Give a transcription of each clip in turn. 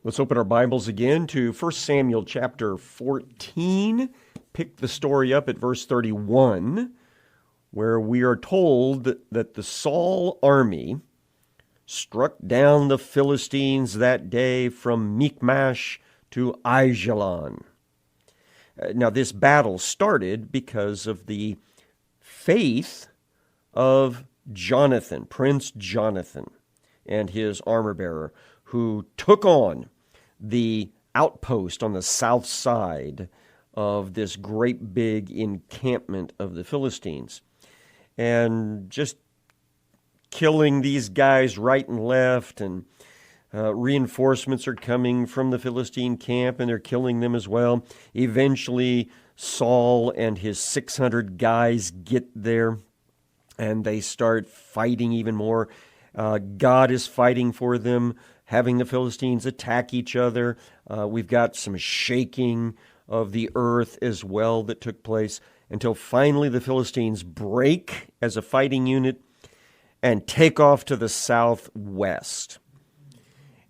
Let's open our Bibles again to 1 Samuel chapter 14. Pick the story up at verse 31, where we are told that the Saul army struck down the Philistines that day from Michmash to Aijalon. Now, this battle started because of the faith of Jonathan, Prince Jonathan, and his armor-bearer, who took on the outpost on the south side of this great big encampment of the Philistines, and just killing these guys right and left, and reinforcements are coming from the Philistine camp, and they're killing them as well. Eventually, Saul and his 600 guys get there, and they start fighting even more. God is fighting for them, having the Philistines attack each other. We've got some shaking of the earth as well that took place until finally the Philistines break as a fighting unit and take off to the southwest.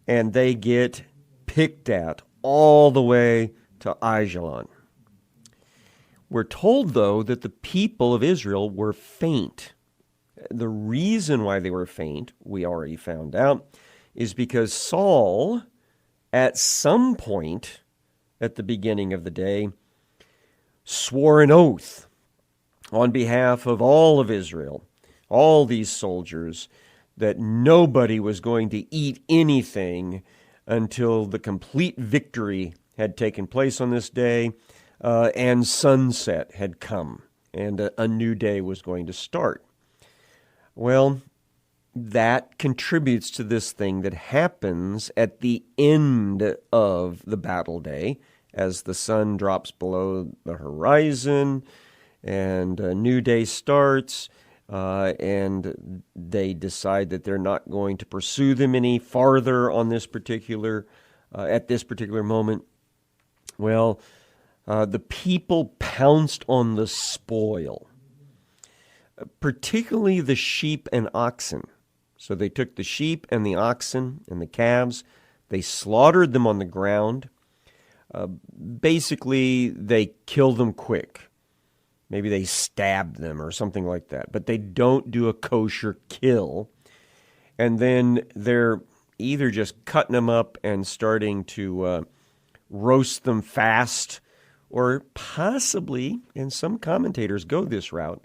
And they get picked at all the way to Aijalon. We're told, though, that the people of Israel were faint. The reason why they were faint, we already found out, is because Saul, at some point at the beginning of the day, swore an oath on behalf of all of Israel, all these soldiers, that nobody was going to eat anything until the complete victory had taken place on this day and sunset had come and a new day was going to start. Well, that contributes to this thing that happens at the end of the battle day as the sun drops below the horizon and a new day starts, and they decide that they're not going to pursue them any farther on this particular at this particular moment. Well, the people pounced on the spoil, particularly the sheep and oxen. So they took the sheep and the oxen and the calves, they slaughtered them on the ground. Basically, they killed them quick. Maybe they stabbed them or something like that. But they don't do a kosher kill. And then they're either just cutting them up and starting to roast them fast, or possibly, and some commentators go this route,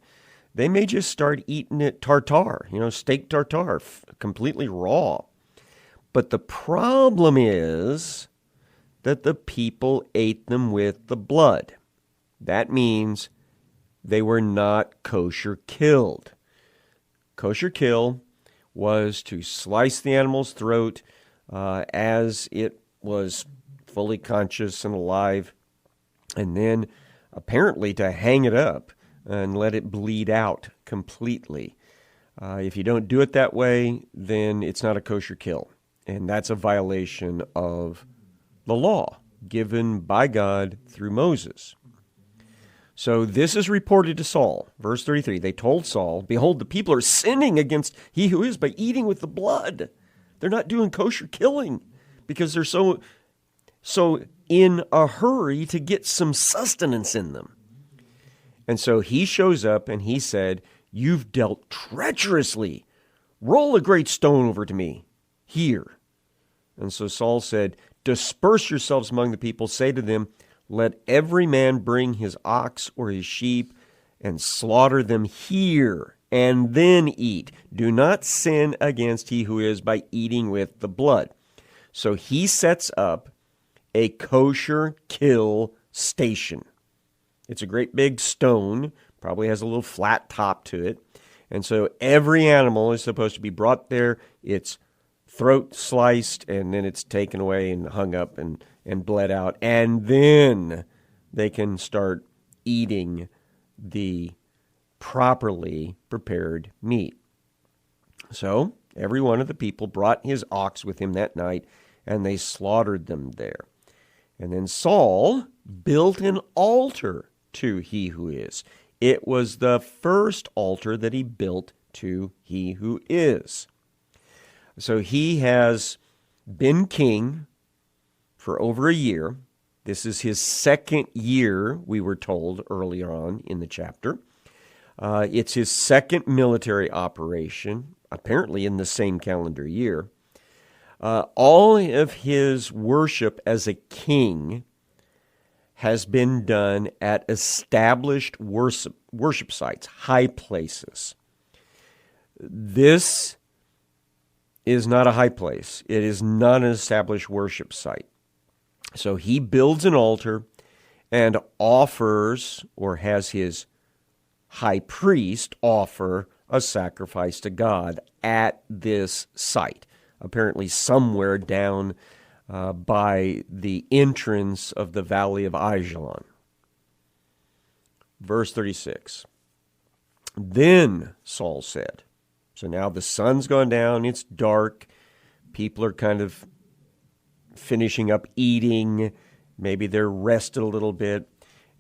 they may just start eating it tartare, steak tartare, completely raw. But the problem is that the people ate them with the blood. That means they were not kosher killed. Kosher kill was to slice the animal's throat as it was fully conscious and alive, and then apparently to hang it up and let it bleed out completely. If you don't do it that way, then it's not a kosher kill. And that's a violation of the law given by God through Moses. So this is reported to Saul. Verse 33, they told Saul, "Behold, the people are sinning against he who is by eating with the blood." They're not doing kosher killing because they're so in a hurry to get some sustenance in them. And so he shows up and he said, "You've dealt treacherously. Roll a great stone over to me here." And so Saul said, "Disperse yourselves among the people. Say to them, let every man bring his ox or his sheep and slaughter them here and then eat. Do not sin against he who is by eating with the blood." So he sets up a kosher kill station. It's a great big stone, probably has a little flat top to it. And so every animal is supposed to be brought there, its throat sliced, and then it's taken away and hung up and bled out. And then they can start eating the properly prepared meat. So every one of the people brought his ox with him that night, and they slaughtered them there. And then Saul built an altar to he who is. It was the first altar that he built to he who is. So he has been king for over a year. This is his second year, we were told earlier on in the chapter. It's his second military operation, apparently in the same calendar year. All of his worship as a king has been done at established worship sites, high places. This is not a high place. It is not an established worship site. So he builds an altar and offers, or has his high priest offer, a sacrifice to God at this site, apparently somewhere down by the entrance of the valley of Ajalon. Verse 36. Then Saul said, so now the sun's gone down, it's dark, people are kind of finishing up eating, maybe they're rested a little bit.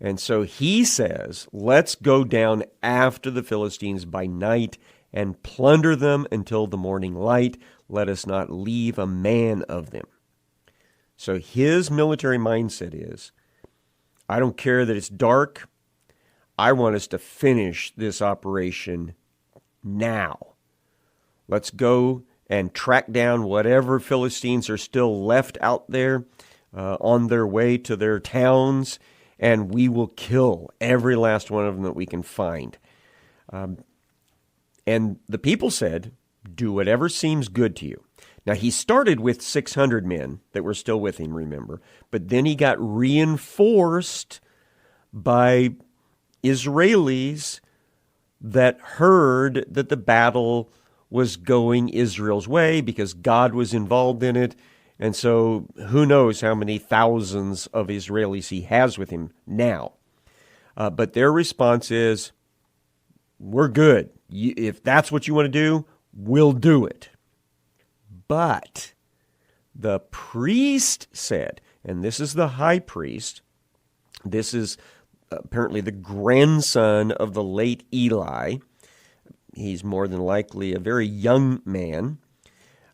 And so he says, let's go down after the Philistines by night and plunder them until the morning light. Let us not leave a man of them. So his military mindset is, I don't care that it's dark. I want us to finish this operation now. Let's go and track down whatever Philistines are still left out there on their way to their towns, and we will kill every last one of them that we can find. And the people said, do whatever seems good to you. Now, he started with 600 men that were still with him, remember, but then he got reinforced by Israelis that heard that the battle was going Israel's way because God was involved in it. And so who knows how many thousands of Israelis he has with him now. But their response is, we're good. If that's what you want to do, we'll do it. But the priest said, and this is the high priest, this is apparently the grandson of the late Eli. He's more than likely a very young man,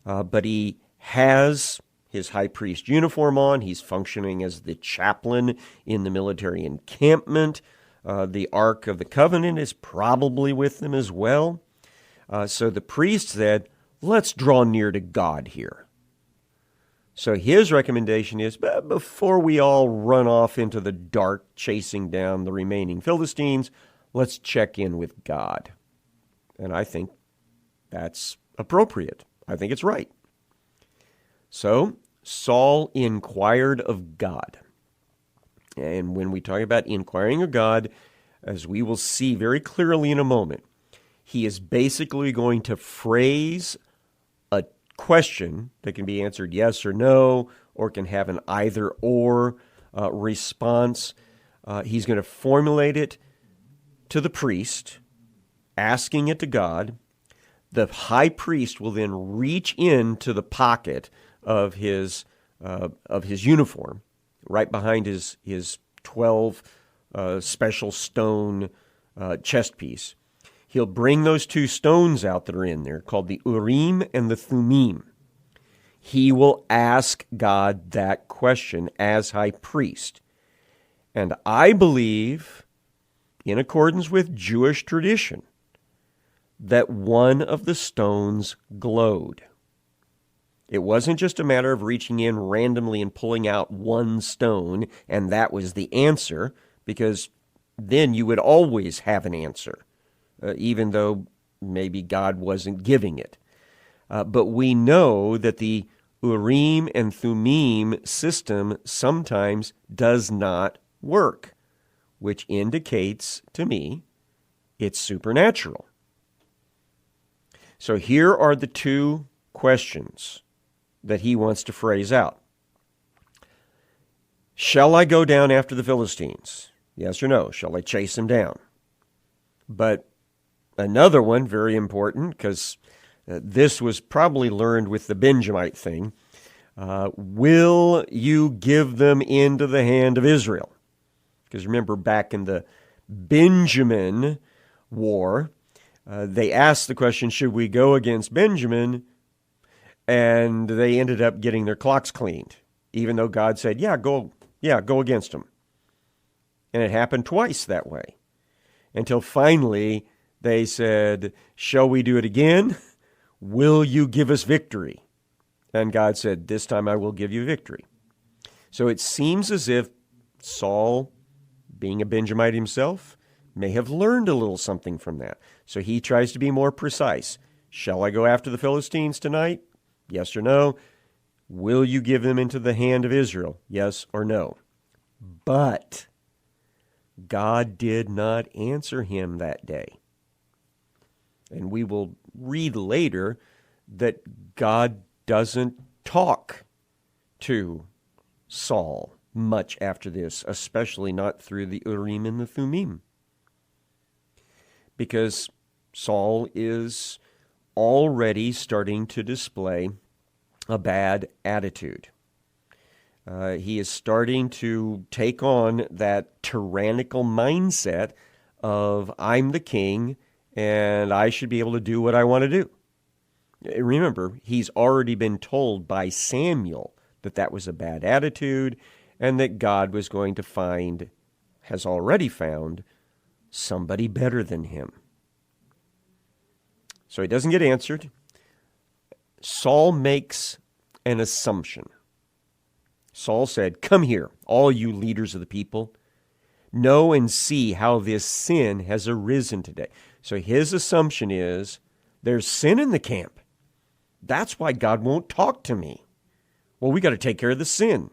but he has his high priest uniform on. He's functioning as the chaplain in the military encampment. The Ark of the Covenant is probably with them as well. So the priest said, let's draw near to God here. So his recommendation is, before we all run off into the dark chasing down the remaining Philistines, let's check in with God. And I think that's appropriate. I think it's right. So Saul inquired of God. And when we talk about inquiring of God, as we will see very clearly in a moment, he is basically going to phrase a question that can be answered yes or no, or can have an either or response. He's going to formulate it to the priest, asking it to God. The high priest will then reach into the pocket of his uniform, right behind his 12 special stone chest piece. He'll bring those two stones out that are in there, called the Urim and the Thummim. He will ask God that question as high priest. And I believe, in accordance with Jewish tradition, that one of the stones glowed. It wasn't just a matter of reaching in randomly and pulling out one stone, and that was the answer, because then you would always have an answer, even though maybe God wasn't giving it. But we know that the Urim and Thummim system sometimes does not work, which indicates to me it's supernatural. So here are the two questions that he wants to phrase out. Shall I go down after the Philistines? Yes or no? Shall I chase them down? But another one, very important, because this was probably learned with the Benjamite thing. Will you give them into the hand of Israel? Because remember, back in the Benjamin War, they asked the question, should we go against Benjamin? And they ended up getting their clocks cleaned. even though God said, go against them. And it happened twice that way, until finally they said, shall we do it again? Will you give us victory? And God said, this time I will give you victory. So it seems as if Saul, being a Benjamite himself, may have learned a little something from that. So he tries to be more precise. Shall I go after the Philistines tonight? Yes or no? Will you give them into the hand of Israel? Yes or no? But God did not answer him that day. And we will read later that God doesn't talk to Saul much after this, especially not through the Urim and the Thummim. Because Saul is already starting to display a bad attitude. He is starting to take on that tyrannical mindset of, I'm the king and I should be able to do what I want to do. Remember, he's already been told by Samuel that that was a bad attitude and that God was going to has already found, somebody better than him. So he doesn't get answered. Saul makes an assumption. Saul said, come here, all you leaders of the people. Know and see how this sin has arisen today. So his assumption is, there's sin in the camp. That's why God won't talk to me. Well, we got to take care of the sin.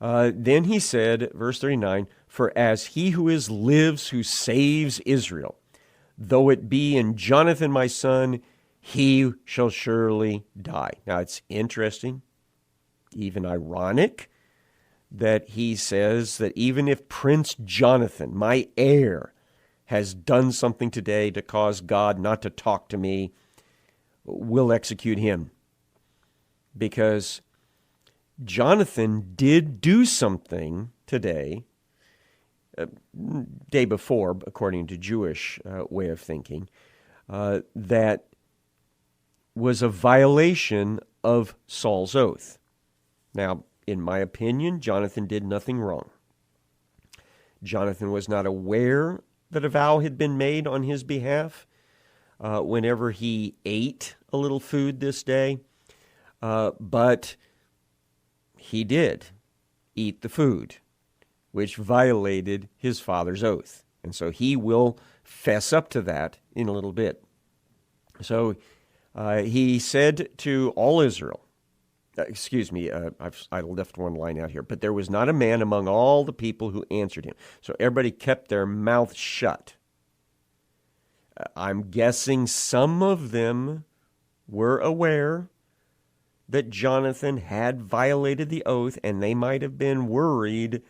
Then he said, verse 39, for as he who lives, who saves Israel, though it be in Jonathan my son, he shall surely die. Now it's interesting, even ironic, that he says that even if Prince Jonathan, my heir, has done something today to cause God not to talk to me, we'll execute him. Because Jonathan did do something today, day before, according to Jewish way of thinking, that was a violation of Saul's oath. Now, in my opinion, Jonathan did nothing wrong. Jonathan was not aware that a vow had been made on his behalf whenever he ate a little food this day, but he did eat the food, which violated his father's oath. And so he will fess up to that in a little bit. So he said to all Israel, I left one line out here, but there was not a man among all the people who answered him. So everybody kept their mouth shut. I'm guessing some of them were aware that Jonathan had violated the oath, and they might have been worried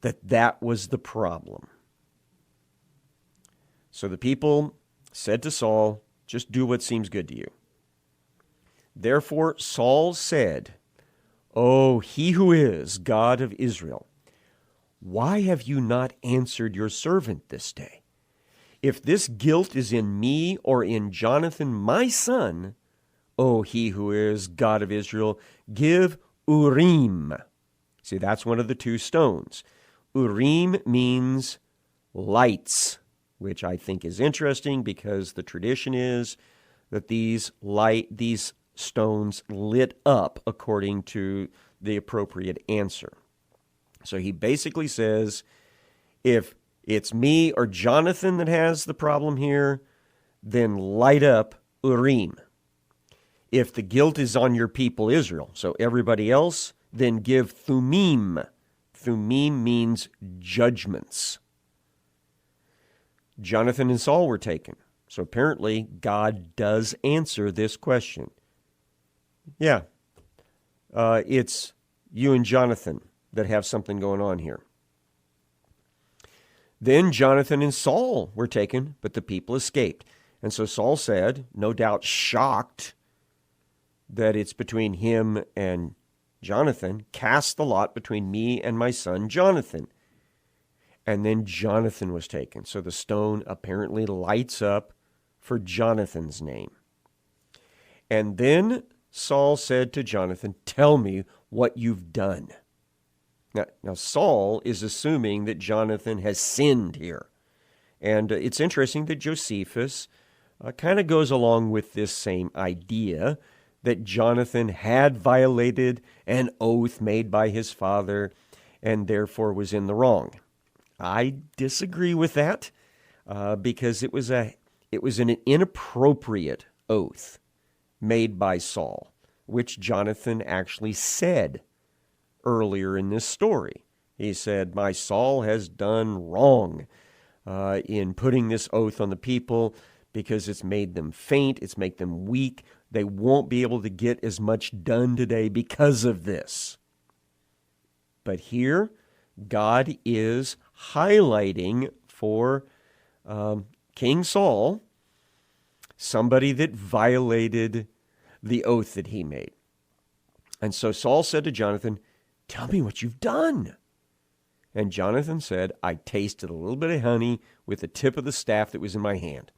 that that was the problem. So the people said to Saul, just do what seems good to you. Therefore Saul said, O he who is God of Israel, why have you not answered your servant this day? If this guilt is in me or in Jonathan my son, O he who is God of Israel, give Urim. See, that's one of the two stones. Urim means lights, which I think is interesting because the tradition is that these stones lit up according to the appropriate answer. So he basically says, if it's me or Jonathan that has the problem here, then light up Urim. If the guilt is on your people Israel, so everybody else, then give Thummim. Thummim means judgments. Jonathan and Saul were taken. So apparently God does answer this question. Yeah, it's you and Jonathan that have something going on here. Then Jonathan and Saul were taken, but the people escaped. And so Saul said, no doubt shocked that it's between him and Jonathan, cast the lot between me and my son Jonathan. And then Jonathan was taken. So the stone apparently lights up for Jonathan's name. And then Saul said to Jonathan, "Tell me what you've done." Now Saul is assuming that Jonathan has sinned here. And it's interesting that Josephus kind of goes along with this same idea that Jonathan had violated an oath made by his father and therefore was in the wrong. I disagree with that because it was an inappropriate oath made by Saul, which Jonathan actually said earlier in this story. He said, "My Saul has done wrong in putting this oath on the people because it's made them faint, it's made them weak. They won't be able to get as much done today because of this." But here, God is highlighting for King Saul somebody that violated the oath that he made. And so Saul said to Jonathan, "Tell me what you've done." And Jonathan said, "I tasted a little bit of honey with the tip of the staff that was in my hand.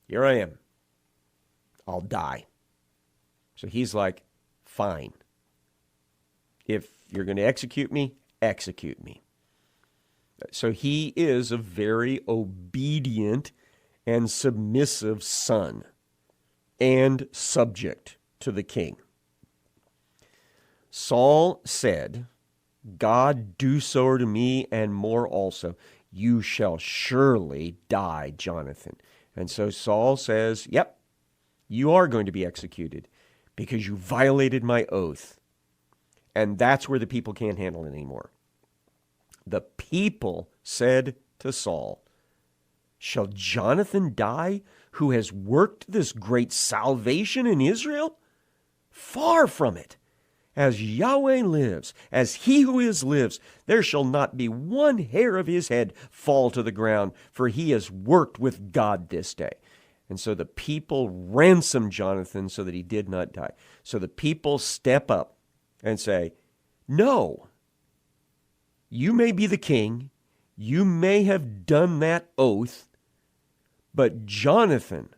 Here I am. I'll die." So he's like, "Fine. If you're going to execute me, execute me." So he is a very obedient and submissive son and subject to the king. Saul said, "God do so to me and more also. You shall surely die, Jonathan." And so Saul says, "Yep, you are going to be executed because you violated my oath." And that's where the people can't handle it anymore. The people said to Saul, "Shall Jonathan die, who has worked this great salvation in Israel? Far from it. As Yahweh lives, as he who is lives, there shall not be one hair of his head fall to the ground, for he has worked with God this day." And so the people ransomed Jonathan so that he did not die. So the people step up and say, "No, you may be the king, you may have done that oath, but Jonathan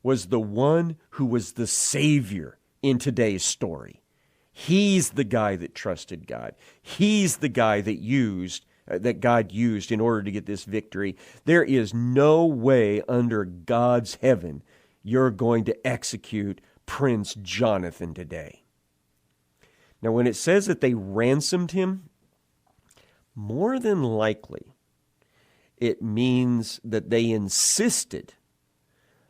was the one who was the savior in today's story. He's the guy that trusted God. He's the guy that God used in order to get this victory. There is no way under God's heaven you're going to execute Prince Jonathan today." Now, when it says that they ransomed him, more than likely it means that they insisted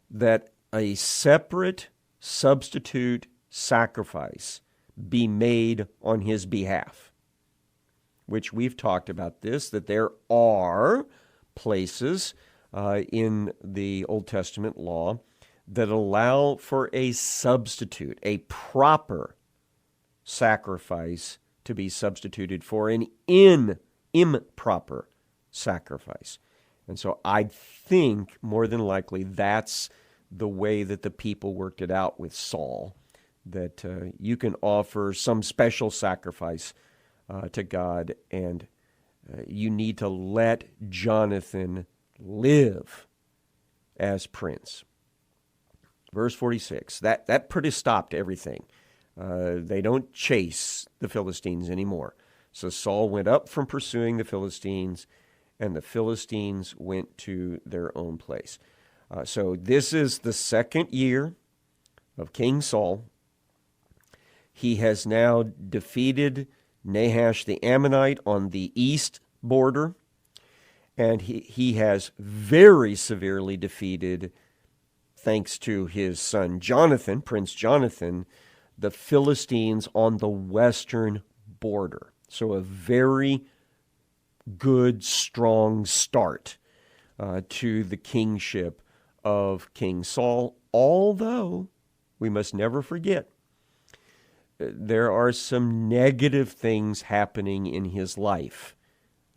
that a separate substitute sacrifice be made on his behalf, which we've talked about this, that there are places in the Old Testament law that allow for a substitute, a proper sacrifice to be substituted for an improper sacrifice. And so I think more than likely that's the way that the people worked it out with Saul, that you can offer some special sacrifice to God, and you need to let Jonathan live as prince. Verse 46, that pretty stopped everything. They don't chase the Philistines anymore. So Saul went up from pursuing the Philistines, and the Philistines went to their own place. So this is the second year of King Saul. He has now defeated Nahash the Ammonite on the east border, and he has very severely defeated, thanks to his son Jonathan, Prince Jonathan, the Philistines on the western border. So a very good, strong start to the kingship of King Saul, although we must never forget there are some negative things happening in his life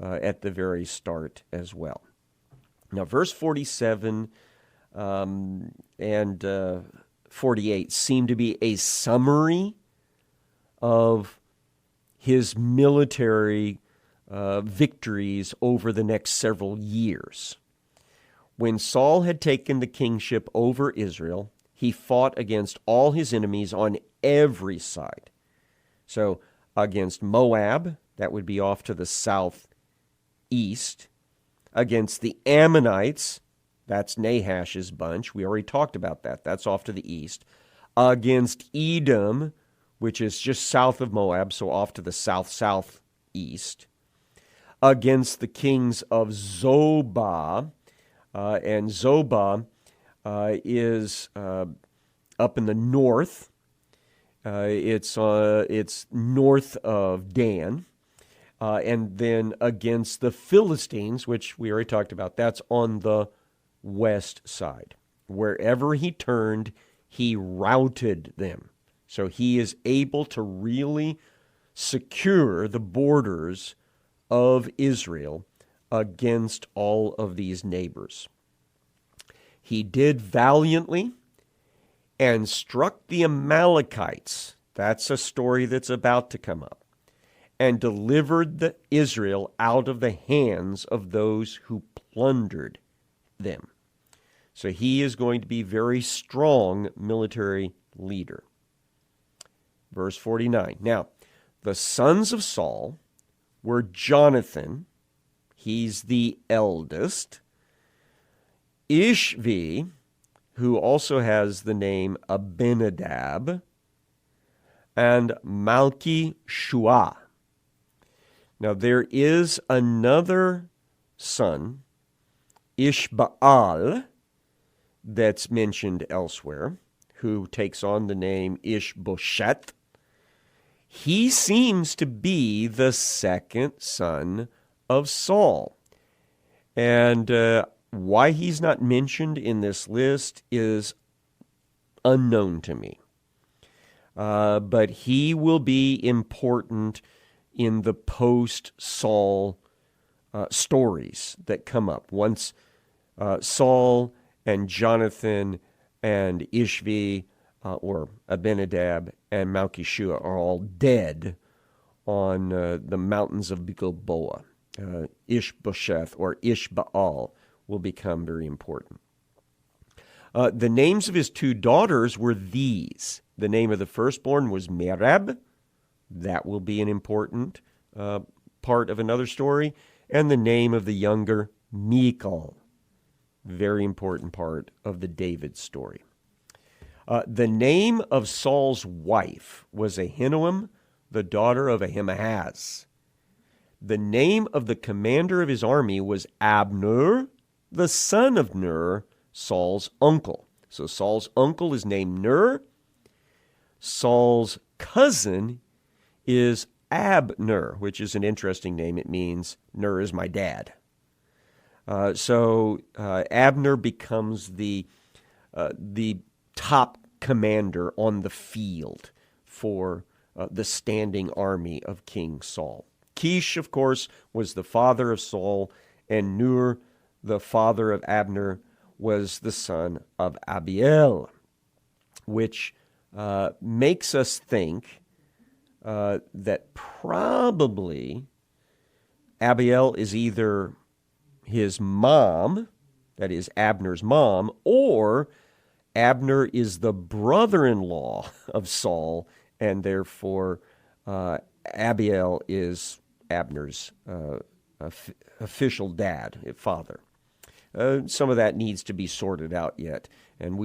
at the very start as well. Now, verse 47 and 48 seem to be a summary of his military victories over the next several years. When Saul had taken the kingship over Israel, he fought against all his enemies on every side. So against Moab, that would be off to the southeast. Against the Ammonites, that's Nahash's bunch. We already talked about that. That's off to the east. Against Edom, which is just south of Moab, so off to the south-southeast. Against the kings of Zobah, and Zobah is up in the north. It's north of Dan. And then against the Philistines, which we already talked about, that's on the west side. Wherever he turned, he routed them. So he is able to really secure the borders of Israel against all of these neighbors. He did valiantly and struck the Amalekites. That's a story that's about to come up. And delivered Israel out of the hands of those who plundered them. So he is going to be a very strong military leader. Verse 49. Now, the sons of Saul were Jonathan, he's the eldest, Ishvi, who also has the name Abinadab, and Malchi-Shua. Now there is another son, Ishbaal, that's mentioned elsewhere, who takes on the name Ishbosheth. He seems to be the second son of Saul. And why he's not mentioned in this list is unknown to me. But he will be important in the post-Saul stories that come up. Once Saul and Jonathan and Ishvi or Abinadab and Malchi-Shua are all dead on the mountains of Gilboa. Ishbosheth or Ishbaal will become very important. The names of his two daughters were these. The name of the firstborn was Merab. That will be an important part of another story. And the name of the younger, Michal. Very important part of the David story. The name of Saul's wife was Ahinoam, the daughter of Ahimaaz. The name of the commander of his army was Abner, the son of Ner, Saul's uncle. So Saul's uncle is named Ner. Saul's cousin is Abner, which is an interesting name. It means Ner is my dad. So Abner becomes the top commander on the field for the standing army of King Saul. Kish, of course, was the father of Saul, and Ner, the father of Abner, was the son of Abiel, which makes us think that probably Abiel is either his mom, that is Abner's mom, or Abner is the brother-in-law of Saul, and therefore Abiel is Abner's official dad, father. Some of that needs to be sorted out yet, and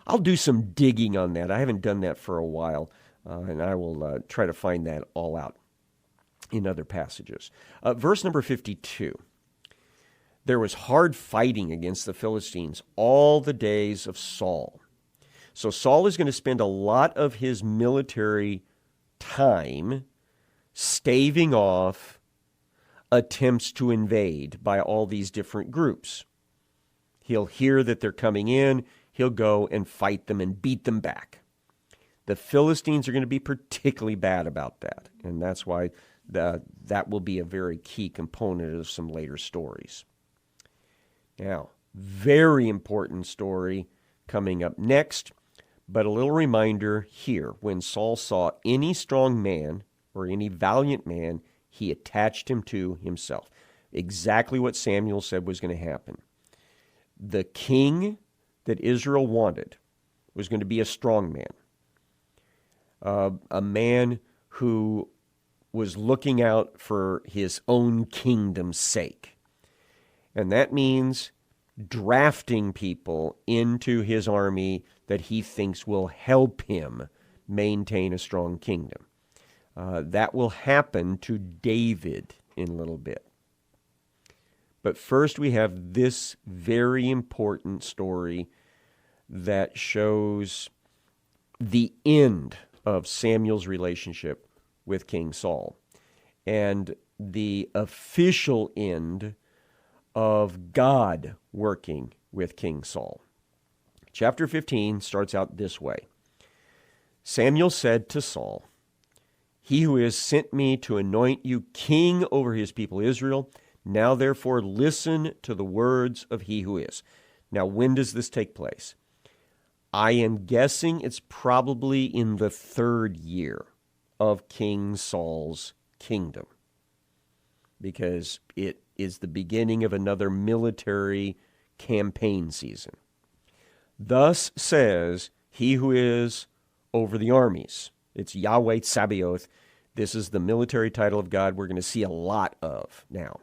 I'll do some digging on that. I haven't done that for a while, and I will try to find that all out in other passages. Verse number 52. There was hard fighting against the Philistines all the days of Saul. So Saul is going to spend a lot of his military time staving off attempts to invade by all these different groups. He'll hear that they're coming in, he'll go and fight them and beat them back. The Philistines are going to be particularly bad about that, and that's why that will be a very key component of some later stories. Now, very important story coming up next, but a little reminder here. When Saul saw any strong man or any valiant man, he attached him to himself. Exactly what Samuel said was going to happen. The king that Israel wanted was going to be a strong man, a man who was looking out for his own kingdom's sake. And that means drafting people into his army that he thinks will help him maintain a strong kingdom. That will happen to David in a little bit. But first we have this very important story that shows the end of Samuel's relationship with King Saul and the official end of God working with King Saul. Chapter 15 starts out this way. Samuel said to Saul, "He who has sent me to anoint you king over his people Israel, now therefore listen to the words of he who is." Now, when does this take place? I am guessing it's probably in the 3rd year of King Saul's kingdom, because it is the beginning of another military campaign season. Thus says he who is over the armies. It's Yahweh Tsabaoth. This is the military title of God we're going to see a lot of now.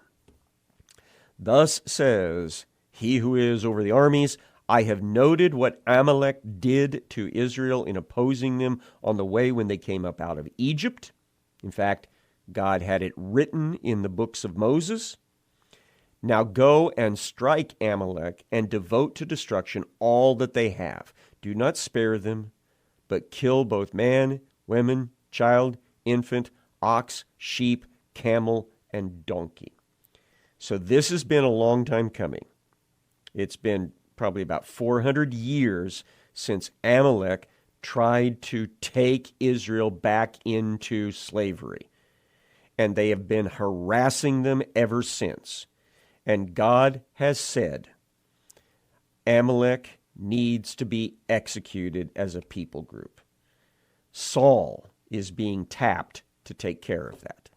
Thus says he who is over the armies, I have noted what Amalek did to Israel in opposing them on the way when they came up out of Egypt. In fact, God had it written in the books of Moses. Now go and strike Amalek and devote to destruction all that they have. Do not spare them, but kill both man, women, child, infant, ox, sheep, camel, and donkey. So this has been a long time coming. It's been probably about 400 years since Amalek tried to take Israel back into slavery. And they have been harassing them ever since. And God has said, Amalek needs to be executed as a people group. Saul is being tapped to take care of that.